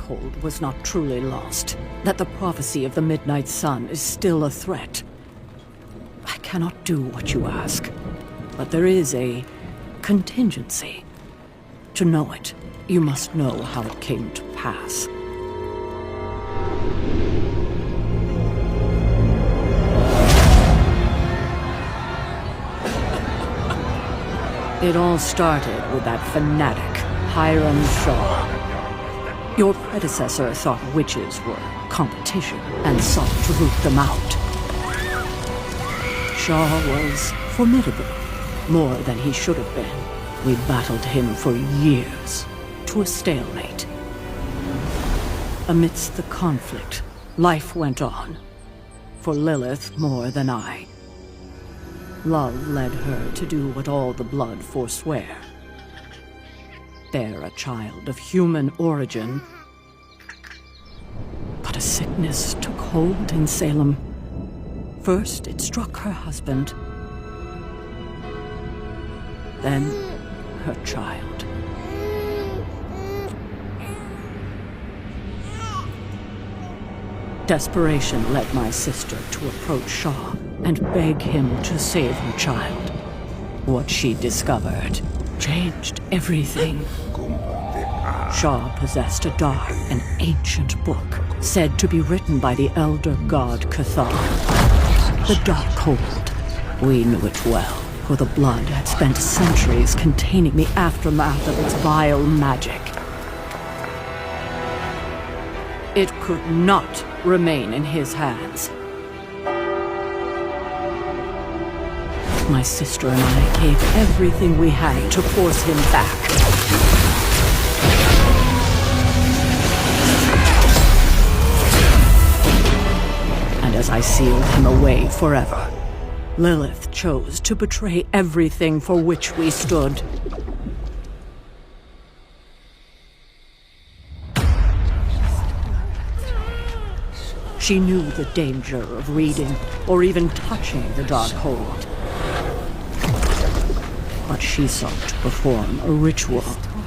Darkhold was not truly lost, that the prophecy of the Midnight Sun is still a threat. I cannot do what you ask, but there is a contingency. To know it, you must know how it came to pass. It all started with that fanatic, Hiram Shaw. Your predecessor thought witches were competition and sought to root them out. Shaw was formidable, more than he should have been. We battled him for years, to a stalemate. Amidst the conflict, life went on. For Lilith more than I. Love led her to do what all the blood forswear. Bear a child of human origin. But a sickness took hold in Salem. First, it struck her husband. Then, her child. Desperation led my sister to approach Shaw and beg him to save her child. What she discovered changed everything. Shaw possessed a dark and ancient book, said to be written by the elder god Cathar. The Darkhold. We knew it well, for the blood had spent centuries containing the aftermath of its vile magic. It could not remain in his hands. My sister and I gave everything we had to force him back. And as I sealed him away forever, Lilith chose to betray everything for which we stood. She knew the danger of reading or even touching the Darkhold. But she sought to perform a ritual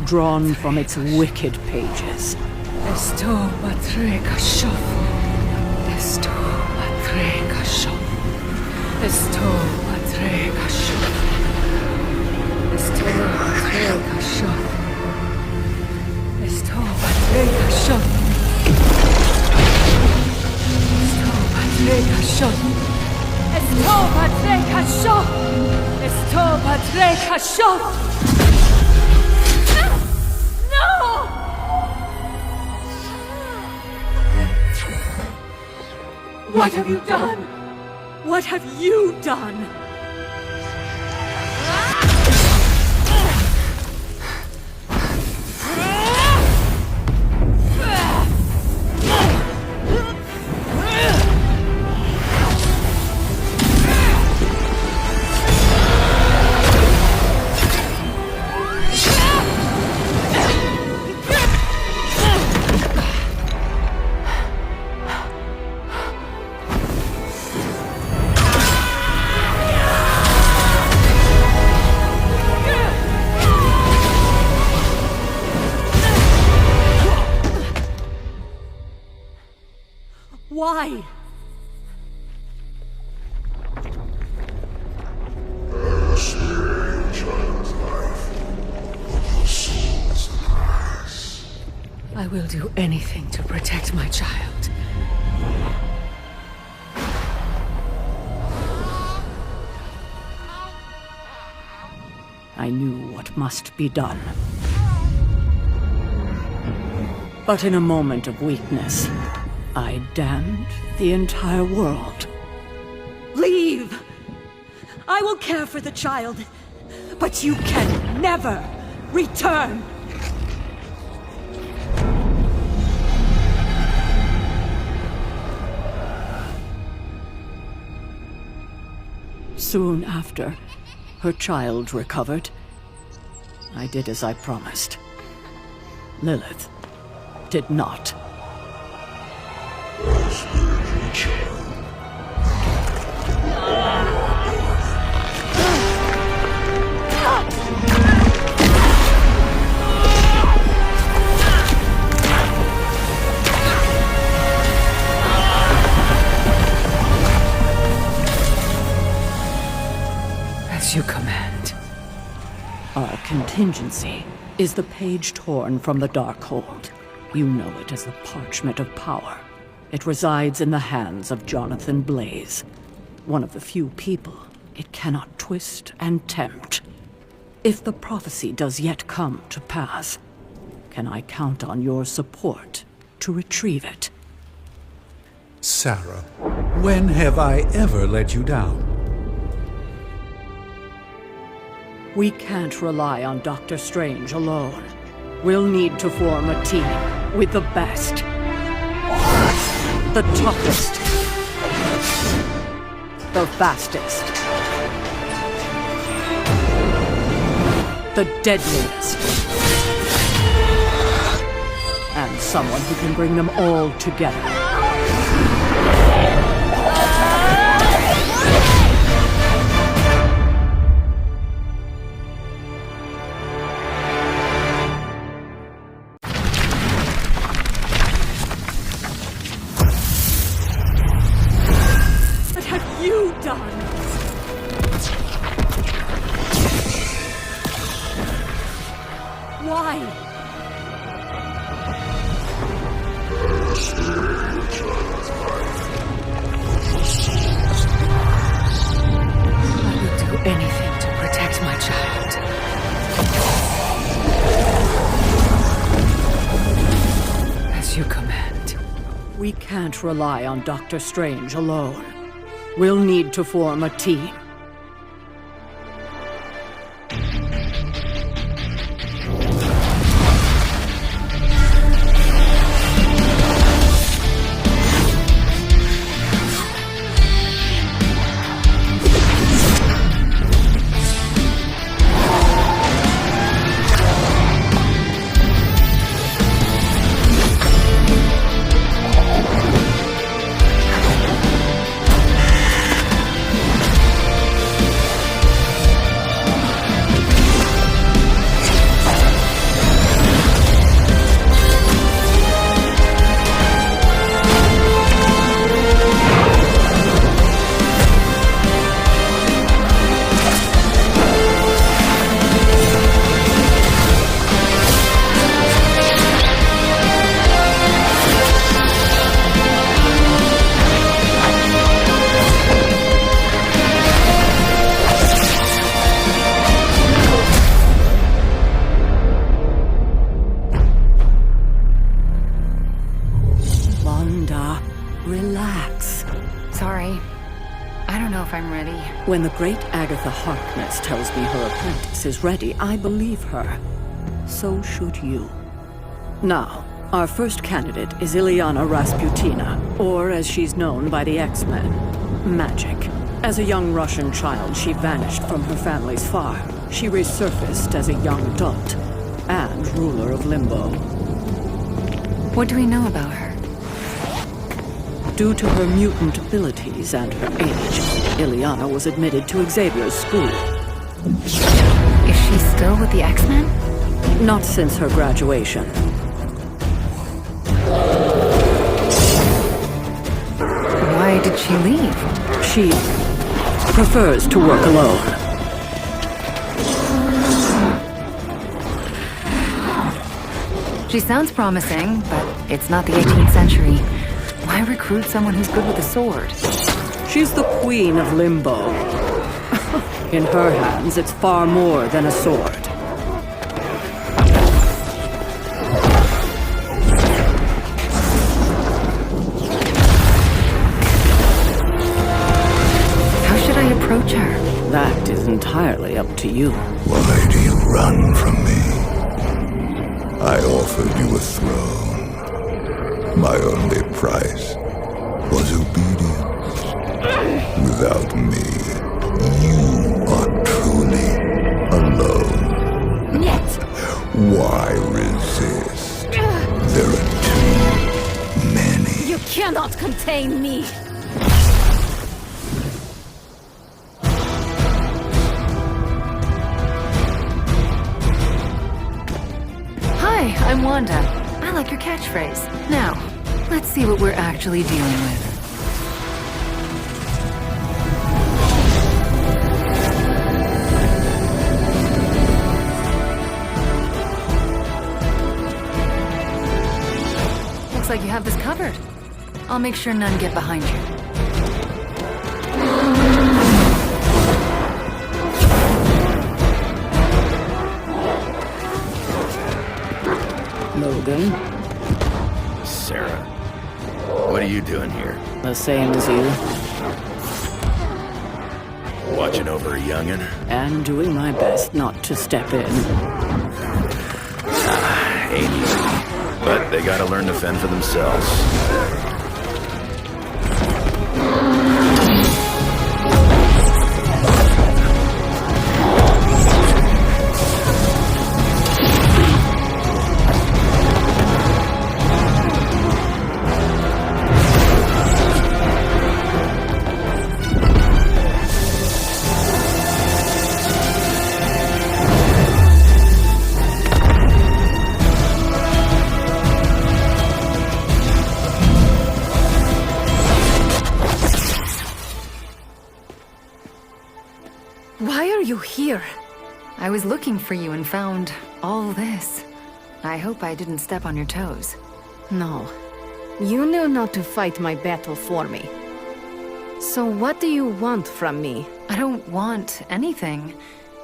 drawn from its wicked pages. Esto patrega shof. Esto patrega shof. Esto patrega shof. Esto patrega shof. Esto patrega shof. Patrega shof. Esto patrega shof. Esto patrega shof. No! What have you done? What have you done? Why? Spare your child's life, but your soul's the price. I will do anything to protect my child. I knew what must be done. But in a moment of weakness, I damned the entire world. Leave! I will care for the child, but you can never return! Soon after, her child recovered. I did as I promised. Lilith did not. As you command. Our contingency is the page torn from the Darkhold. You know it as the parchment of power. It resides in the hands of Jonathan Blaze, one of the few people it cannot twist and tempt. If the prophecy does yet come to pass, can I count on your support to retrieve it? Sarah, when have I ever let you down? We can't rely on Dr. Strange alone. We'll need to form a team with the best. The toughest. The fastest. The deadliest. And someone who can bring them all together. What have you done? Why? I will do anything to protect my child. As you command. We can't rely on Dr. Strange alone. We'll need to form a team. Relax. Sorry. I don't know if I'm ready. When the great Agatha Harkness tells me her apprentice is ready, I believe her. So should you. Now, our first candidate is Ilyana Rasputina, or as she's known by the X-Men, Magic. As a young Russian child, she vanished from her family's farm. She resurfaced as a young adult and ruler of Limbo. What do we know about her? Due to her mutant abilities and her age, Ilyana was admitted to Xavier's school. Is she still with the X-Men? Not since her graduation. Why did she leave? She prefers to work alone. She sounds promising, but it's not the 18th century. Why recruit someone who's good with a sword? She's the queen of Limbo. In her hands, it's far more than a sword. How should I approach her? That is entirely up to you. Why do you run from me? I offered you a throne. My only price was obedience. Without me, you are truly alone. Yet. Why resist? There are too many. You cannot contain me! Hi, I'm Wanda. I like your catchphrase. Now, let's see what we're actually dealing with. Looks like you have this covered. I'll make sure none get behind you. Logan, Sarah, what are you doing here? the same as you, Watching over a youngin'? and doing my best not to step in. Ain't easy. But they gotta learn to fend for themselves. Why are you here? I was looking for you and found all this. I hope I didn't step on your toes. No. You knew not to fight my battle for me. So what do you want from me? I don't want anything,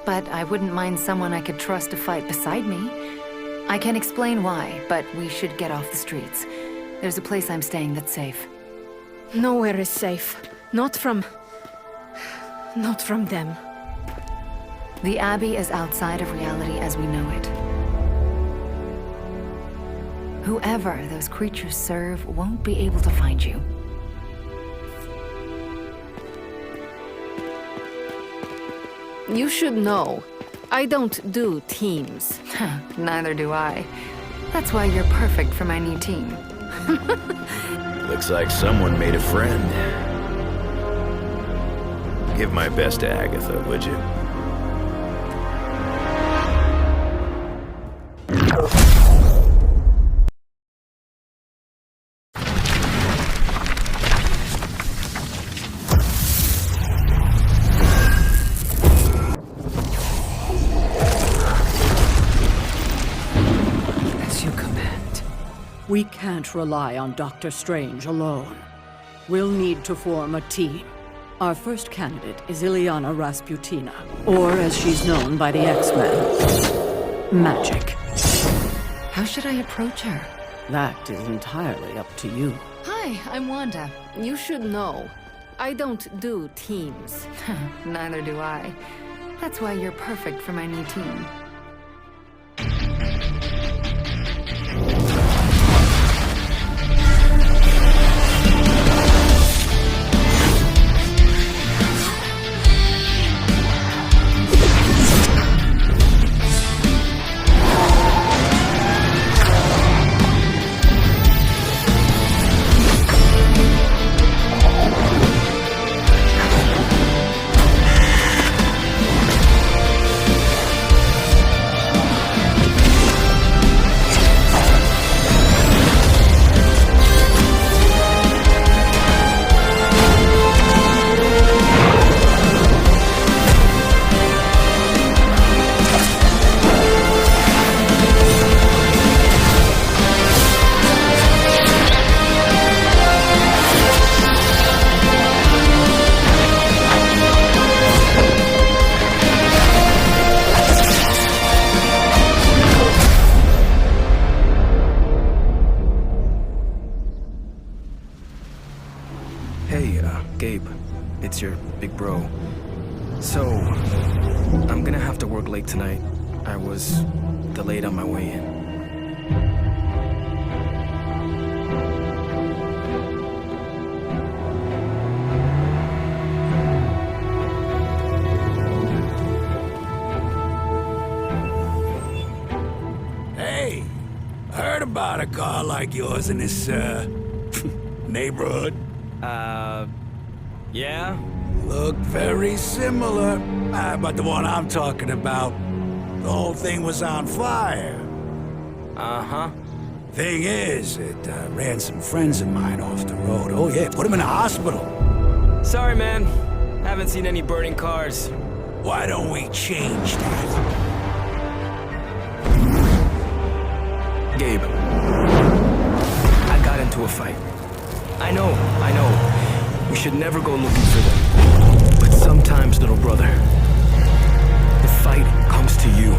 but I wouldn't mind someone I could trust to fight beside me. I can't explain why, but we should get off the streets. There's a place I'm staying that's safe. Nowhere is safe. Not from them. The Abbey is outside of reality as we know it. Whoever those creatures serve won't be able to find you. You should know. I don't do teams. Neither do I. That's why you're perfect for my new team. Looks like someone made a friend. Give my best to Agatha, would you? As you command. We can't rely on Dr. Strange alone. We'll need to form a team. Our first candidate is Ilyana Rasputina, or as she's known by the X-Men, Magic. How should I approach her? That is entirely up to you. Hi, I'm Wanda. You should know. I don't do teams. Neither do I. That's why you're perfect for my new team. Gabe, it's your big bro. So, I'm gonna have to work late tonight. I was delayed on my way in. Hey, I heard about a car like yours in this, neighborhood. Yeah? Looked very similar, but the one I'm talking about, the whole thing was on fire. Uh-huh. Thing is, it ran some friends of mine off the road. Oh yeah, put them in the hospital. Sorry, man. Haven't seen any burning cars. Why don't we change that? Gabe, I got to a fight. I know. We should never go looking for them. But sometimes, little brother, the fight comes to you.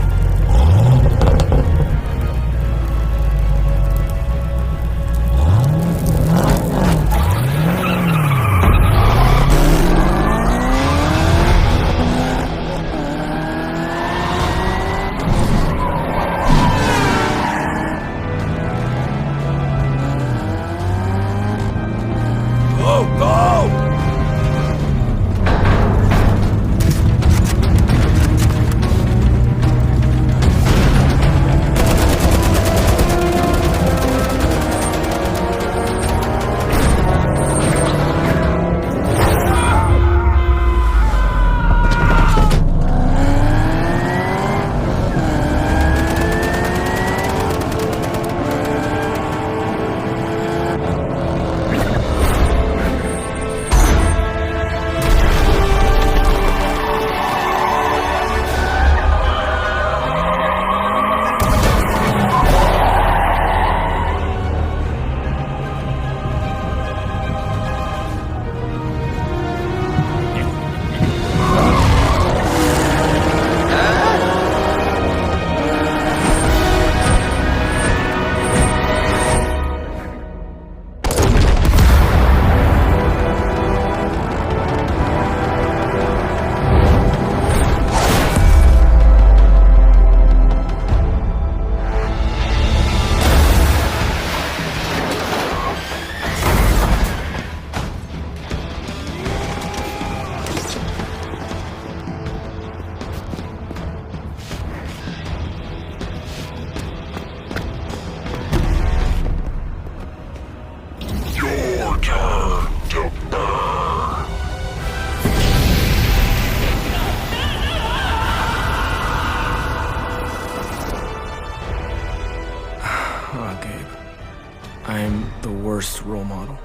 I'm the worst role model.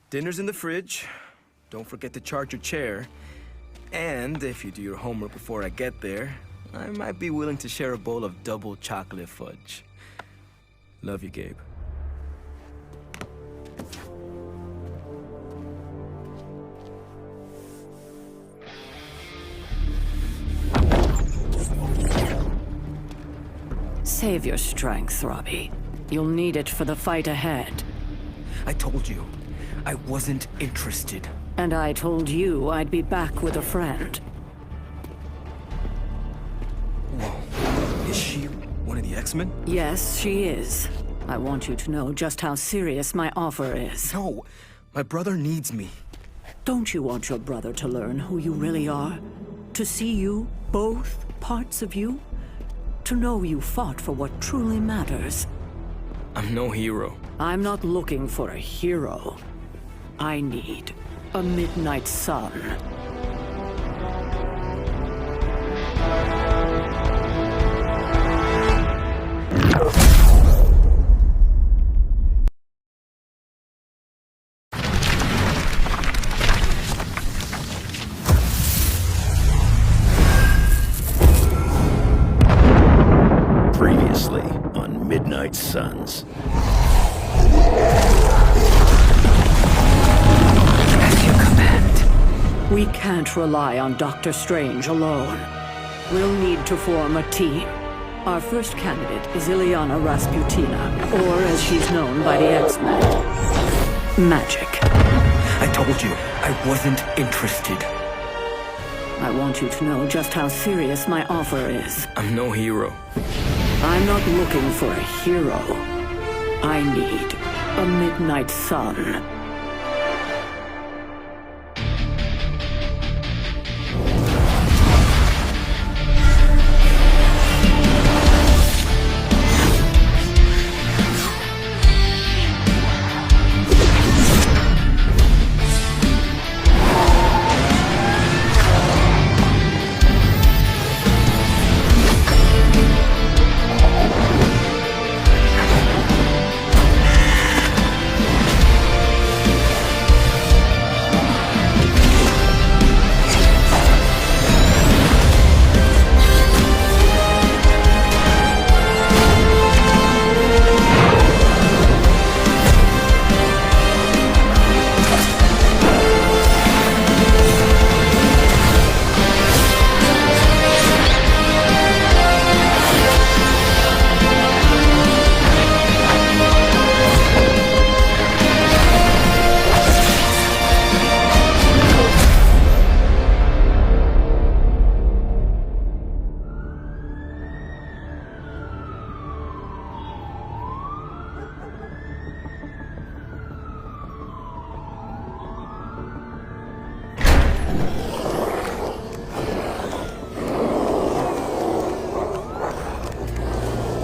Dinner's in the fridge. Don't forget to charge your chair. And if you do your homework before I get there, I might be willing to share a bowl of double chocolate fudge. Love you, Gabe. Save your strength, Robbie. You'll need it for the fight ahead. I told you, I wasn't interested. And I told you I'd be back with a friend. Whoa. Is she one of the X-Men? Yes, she is. I want you to know just how serious my offer is. No, my brother needs me. Don't you want your brother to learn who you really are? To see you, both parts of you? To know you fought for what truly matters. I'm no hero. I'm not looking for a hero. I need a midnight sun. Previously on Midnight Suns. As you command. We can't rely on Dr. Strange alone. We'll need to form a team. Our first candidate is Illyana Rasputina, or as she's known by the X-Men, Magic. I told you, I wasn't interested. I want you to know just how serious my offer is. I'm no hero. I'm not looking for a hero. I need a midnight sun.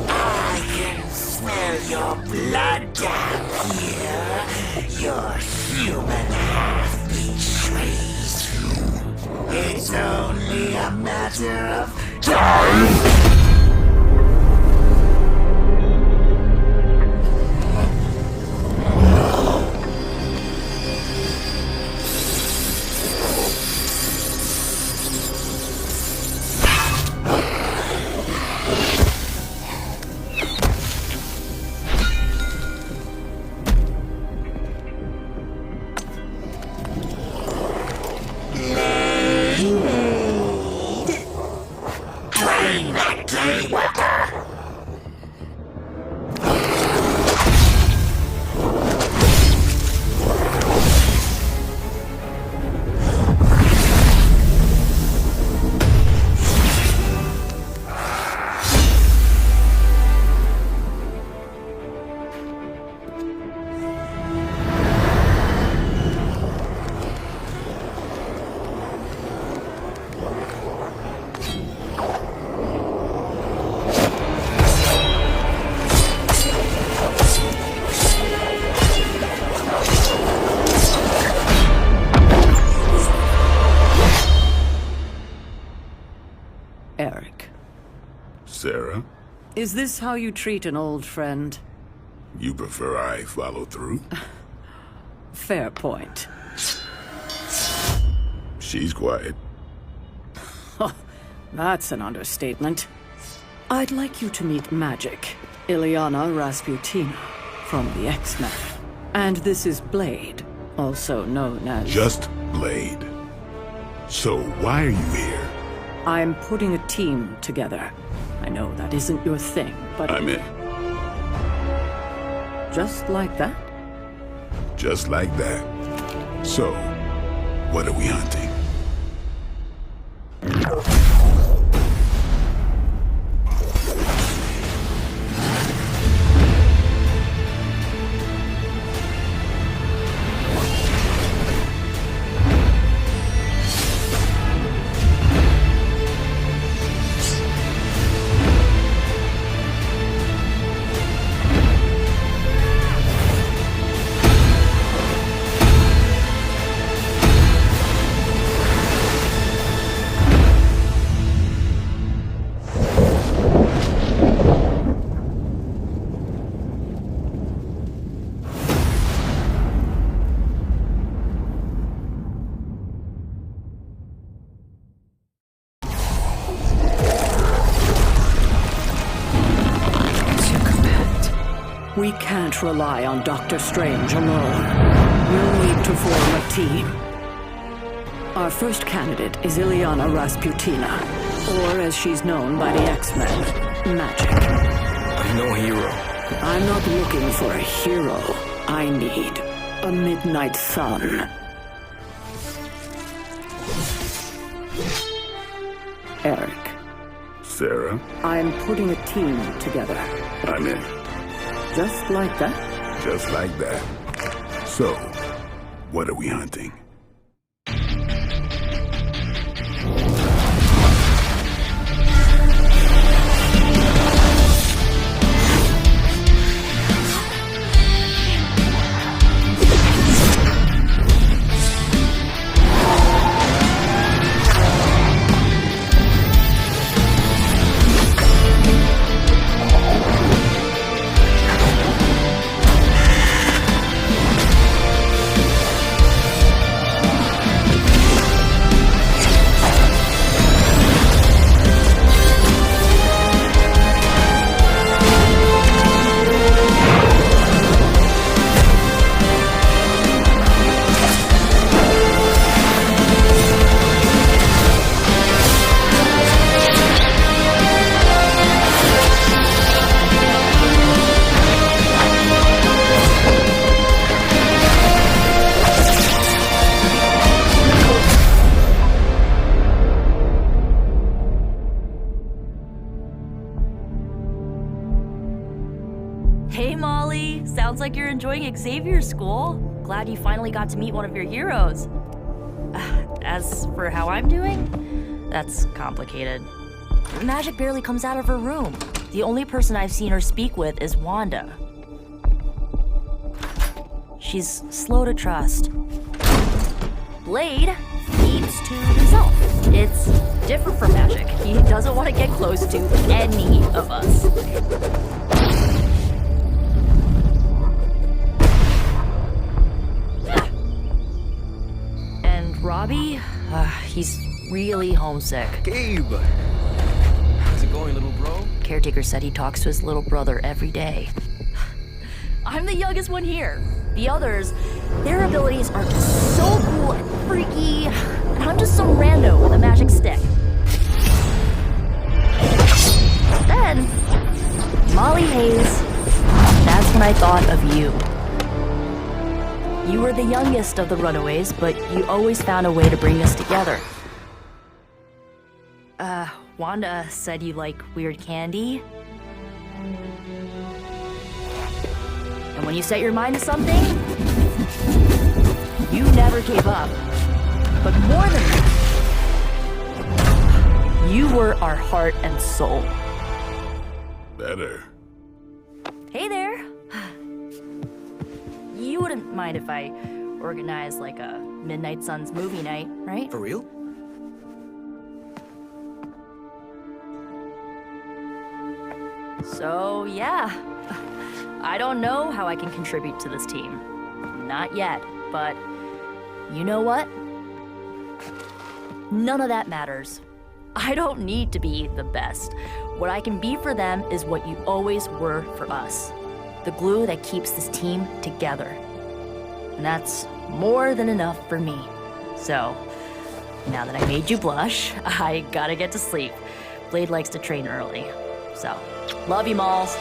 I can smell your blood down here. Your human half betrays you. It's only a matter of time. Eric, Sarah, is this how you treat an old friend? you prefer I follow through? Fair point. She's quiet. That's an understatement. I'd like you to meet Magic, Ileana Rasputina, from the X-Men. And this is Blade, also known as... Just Blade. So why are you here? I'm putting a team together. I know that isn't your thing, but... I'm in. Just like that? Just like that. So, what are we hunting? We can't rely on Dr. Strange alone. We'll need to form a team. Our first candidate is Ileana Rasputina, or as she's known by the X-Men, Magic. I'm no hero. I'm not looking for a hero. I need a midnight sun. Eric, Sarah, I'm putting a team together. I'm in. Just like that? Just like that. So, what are we hunting? Hey Molly, sounds like you're enjoying Xavier's school. Glad you finally got to meet one of your heroes. As for how I'm doing, that's complicated. Magic barely comes out of her room. The only person I've seen her speak with is Wanda. She's slow to trust. Blade needs to himself. It's different from magic. He doesn't want to get close to any of us. And Robbie, he's really homesick. Gabe! How's it going, little bro? Caretaker said he talks to his little brother every day. I'm the youngest one here. The others, their abilities are just so cool and freaky, and I'm just some rando with a magic stick. Then, Molly Hayes, that's when I thought of you. You were the youngest of the runaways, but you always found a way to bring us together. Wanda said you like weird candy. And when you set your mind to something, you never gave up. But more than that, you were our heart and soul. Better. Hey there. You wouldn't mind if I organized like a Midnight Suns movie night, right? For real? So, yeah. I don't know how I can contribute to this team. Not yet, but you know what? None of that matters. I don't need to be the best. What I can be for them is what you always were for us. The glue that keeps this team together. And that's more than enough for me. So, now that I made you blush, I gotta get to sleep. Blade likes to train early. So, love you, Malls.